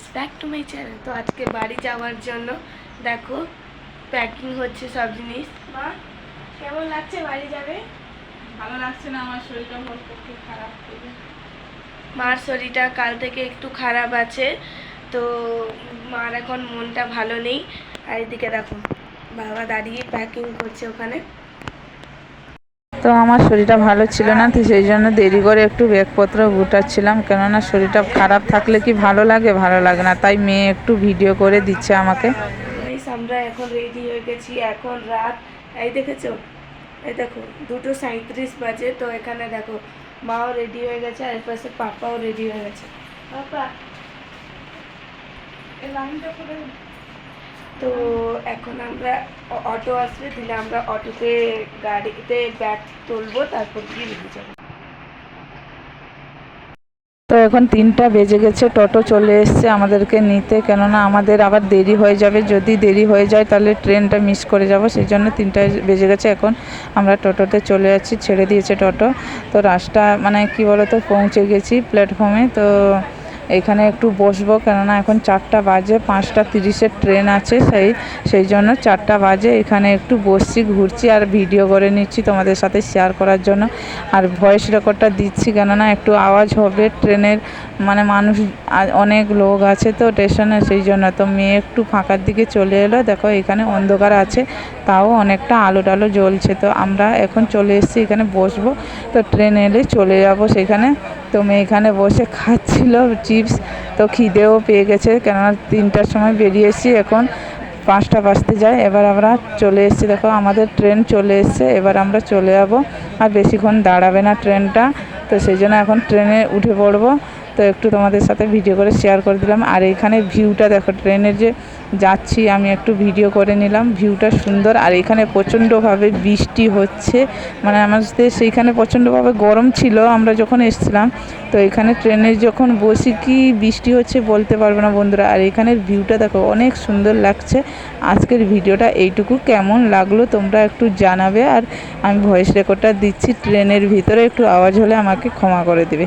It's back to my channel. তো আজকে বাড়ি যাওয়ার জন্য দেখো প্যাকিং হচ্ছে সব জিনিস। মা কেমন লাগছে বাড়ি যাবে? ভালো লাগছে না, আমার শরীরটা খুব খারাপ। মার শরীরটা কাল থেকে একটু খারাপ আছে, তো মার এখন মনটা ভালো নেই। আর এদিকে দেখো বাবা দাঁড়িয়ে প্যাকিং করছে ওখানে। তো আমার শরীরটা ভালো ছিল না, তো সেই জন্য দেরি করে একটু ব্যাগপত্র গুটাচ্ছিলাম, কেননা শরীরটা খারাপ থাকলে কি ভালো লাগে না, তাই মেয়ে একটু ভিডিও করে দিচ্ছে আমাকে। আমরা এখন রেডি হয়ে গেছি, এখন রাত এই দেখেছো, এই দেখো 2:37 বাজে। তো এখানে দেখো মাও রেডি হয়ে গেছে আর পাশে পাপাও রেডি হয়ে গেছে। পাপা এই লাইনটা করে। তো এখন আমরা অটো আসবে, দিলে আমরা অটোতে গাড়িতে ব্যাগ তুলবো, তারপর গিয়ে বেরিয়ে যাবো। তো এখন 3টা বেজে গেছে, টোটো চলে এসছে আমাদেরকে নিতে, কেননা আমাদের আবার দেরি হয়ে যাবে। যদি দেরি হয়ে যায় তাহলে ট্রেনটা মিস করে যাব, সেই জন্য 3টা বেজে গেছে। এখন আমরা টোটোতে চলে যাচ্ছি, ছেড়ে দিয়েছে টোটো। তো রাস্তা মানে কি বলতো, পৌঁছে গেছি প্ল্যাটফর্মে। তো এখানে একটু বসবো, কেননা এখন 4টা বাজে, 5:30-এর ট্রেন আছে, সেই জন্য 4টা বাজে। এখানে একটু বসছি, ঘুরছি আর ভিডিও করে নিচ্ছি তোমাদের সাথে শেয়ার করার জন্য। আর ভয়েস রেকর্ডটা দিচ্ছি কেননা একটু আওয়াজ হবে ট্রেনের, মানে মানুষ অনেক লোক আছে তো স্টেশনে, সেই জন্য। তো মেয়ে একটু ফাঁকার দিকে চলে এলো, দেখো এখানে অন্ধকার আছে, তাও অনেকটা আলো টালো জ্বলছে। তো আমরা এখন চলে এসেছি, এখানে বসবো। তো ট্রেন এলে চলে যাব সেখানে। তো মেয়ে এখানে বসে খাচ্ছিল চিপস। তো খিদেও পেয়ে গেছে, কেননা 3টার সময় বেরিয়েছি, এখন 5টা বাজতে যায়। এবার আমরা চলে এসেছি, দেখো আমাদের ট্রেন চলে এসছে, এবার আমরা চলে যাব। আর বেশিক্ষণ দাঁড়াবে না ট্রেনটা, তো সেই জন্য এখন ট্রেনে উঠে পড়বো। তো একটু তোমাদের সাথে ভিডিও করে শেয়ার করে দিলাম। আর এইখানে ভিউটা দেখো, ট্রেনের যে যাচ্ছি আমি একটু ভিডিও করে নিলাম, ভিউটা সুন্দর। আর এখানে প্রচণ্ডভাবে বৃষ্টি হচ্ছে, মানে আমাদের সেইখানে প্রচণ্ডভাবে গরম ছিল আমরা যখন এসেছিলাম। তো এখানে ট্রেনে যখন বসি কি বৃষ্টি হচ্ছে বলতে পারবো না বন্ধুরা। আর এখানের ভিউটা দেখো অনেক সুন্দর লাগছে। আজকের ভিডিওটা এইটুকু, কেমন লাগলো তোমরা একটু জানাবে। আর আমি ভয়েস রেকর্ডটা দিচ্ছি ট্রেনের ভিতরে, একটু আওয়াজ হলে আমাকে ক্ষমা করে দেবে।